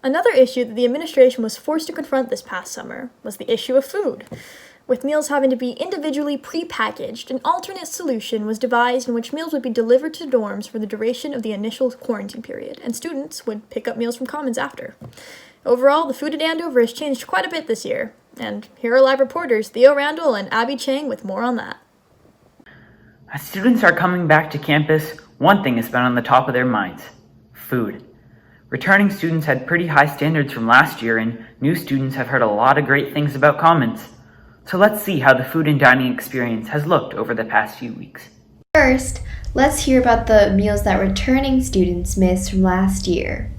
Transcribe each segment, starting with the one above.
Another issue that the administration was forced to confront this past summer was the issue of food. With meals having to be individually pre-packaged, an alternate solution was devised in which meals would be delivered to dorms for the duration of the initial quarantine period, and students would pick up meals from Commons after. Overall, the food at Andover has changed quite a bit this year, and here are live reporters Theo Randall and Abbie Cheng with more on that. As students are coming back to campus, one thing has been on the top of their minds: food. Returning students had pretty high standards from last year, and new students have heard a lot of great things about Commons. So let's see how the food and dining experience has looked over the past few weeks. First, let's hear about the meals that returning students missed from last year.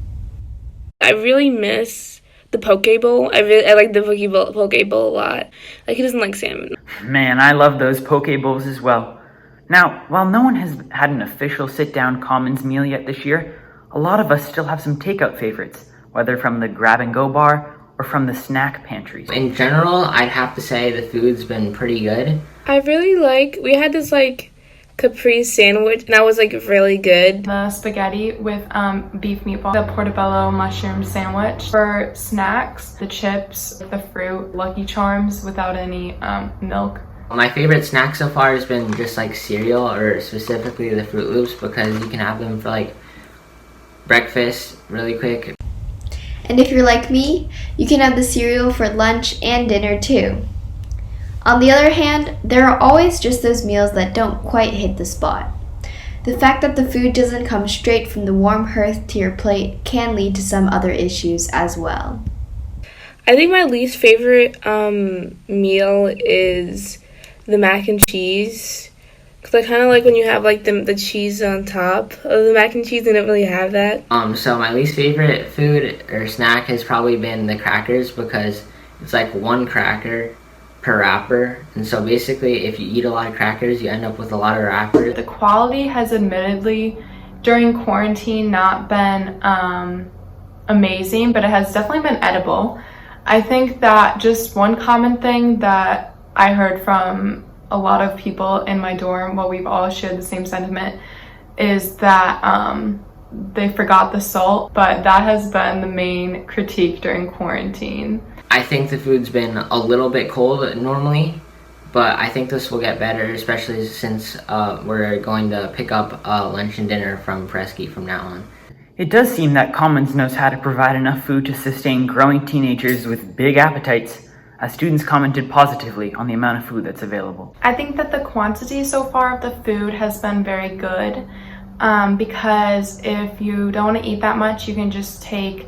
I really miss the poke bowl. I like the poke bowl a lot. Like, he doesn't like salmon. Man, I love those poke bowls as well. Now, while no one has had an official sit-down Commons meal yet this year, a lot of us still have some takeout favorites, whether from the grab-and-go bar or from the snack pantries. In general, I'd have to say the food's been pretty good. We had this Capri sandwich, and that was really good. The spaghetti with beef meatball, the portobello mushroom sandwich. For snacks, the chips, the fruit, Lucky Charms without any milk. My favorite snack so far has been just cereal, or specifically the Fruit Loops, because you can have them for breakfast really quick. And if you're like me, you can have the cereal for lunch and dinner too. On the other hand, there are always just those meals that don't quite hit the spot. The fact that the food doesn't come straight from the warm hearth to your plate can lead to some other issues as well. I think my least favorite meal is the mac and cheese. Because I kind of like when you have the cheese on top of the mac and cheese. They don't really have that. So my least favorite food or snack has probably been the crackers, because it's one cracker per wrapper. And so basically, if you eat a lot of crackers, you end up with a lot of wrappers. The quality has admittedly, during quarantine, not been amazing, but it has definitely been edible. I think that just one common thing that I heard from a lot of people in my dorm, we've all shared the same sentiment, is that they forgot the salt, but that has been the main critique during quarantine. I think the food's been a little bit cold normally, but I think this will get better, especially since we're going to pick up lunch and dinner from Presky from now on. It does seem that Commons knows how to provide enough food to sustain growing teenagers with big appetites, as students commented positively on the amount of food that's available. I think that the quantity so far of the food has been very good, because if you don't want to eat that much, you can just take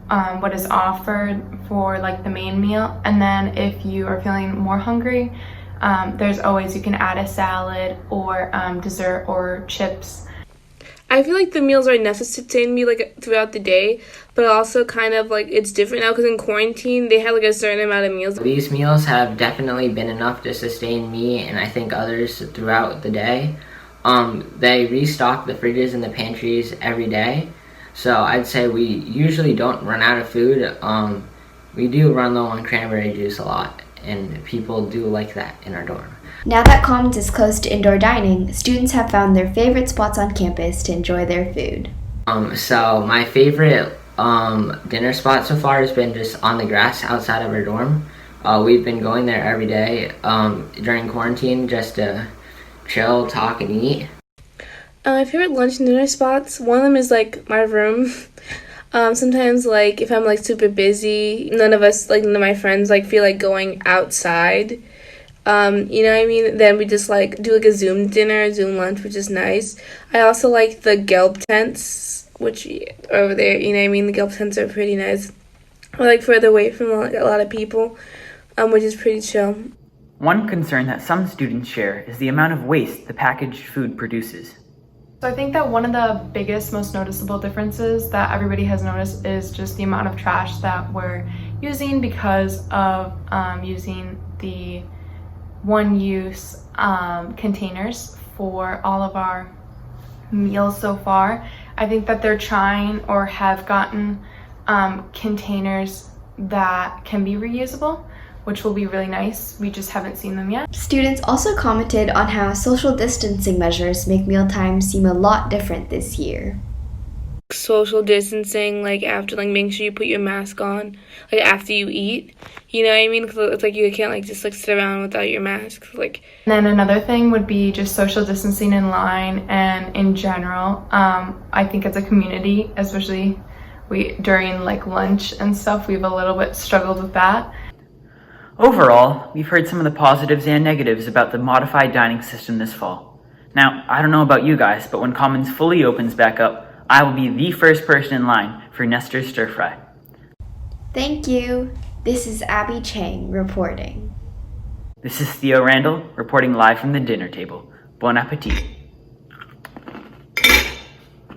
what is offered for the main meal, and then if you are feeling more hungry, there's always, you can add a salad or dessert or chips. I feel like the meals are enough to sustain me throughout the day, but also kind of it's different now because in quarantine they had a certain amount of meals. These meals have definitely been enough to sustain me and I think others throughout the day. They restock the fridges and the pantries every day, so I'd say we usually don't run out of food. We do run low on cranberry juice a lot, and people do like that in our dorm. Now that Commons is close to indoor dining, students have found their favorite spots on campus to enjoy their food. So my favorite dinner spot so far has been just on the grass outside of our dorm. We've been going there every day during quarantine just to chill, talk, and eat. My favorite lunch and dinner spots, one of them is my room. Sometimes if I'm super busy, none of my friends feel going outside. You know what I mean? Then we just do a Zoom dinner, Zoom lunch, which is nice. I also like the Gelb tents, which are over there, you know what I mean? The Gelb tents are pretty nice. Or further away from a lot of people, which is pretty chill. One concern that some students share is the amount of waste the packaged food produces. So I think that one of the biggest, most noticeable differences that everybody has noticed is just the amount of trash that we're using because of using the one-use containers for all of our meals so far. I think that they're trying or have gotten containers that can be reusable, which will be really nice. We just haven't seen them yet. Students also commented on how social distancing measures make mealtime seem a lot different this year. social distancing, like after, like making sure you put your mask on, like after you eat. You know what I mean? 'Cause it's like you can't like just like sit around without your mask. Like. And then another thing would be just social distancing in line and in general. I think as a community, especially during like lunch and stuff, we've a little bit struggled with that. Overall, we've heard some of the positives and negatives about the modified dining system this fall. Now, I don't know about you guys, but when Commons fully opens back up, I will be the first person in line for Nestor's Stir Fry. Thank you. This is Abbie Cheng reporting. This is Theo Randall reporting live from the dinner table. Bon appetit.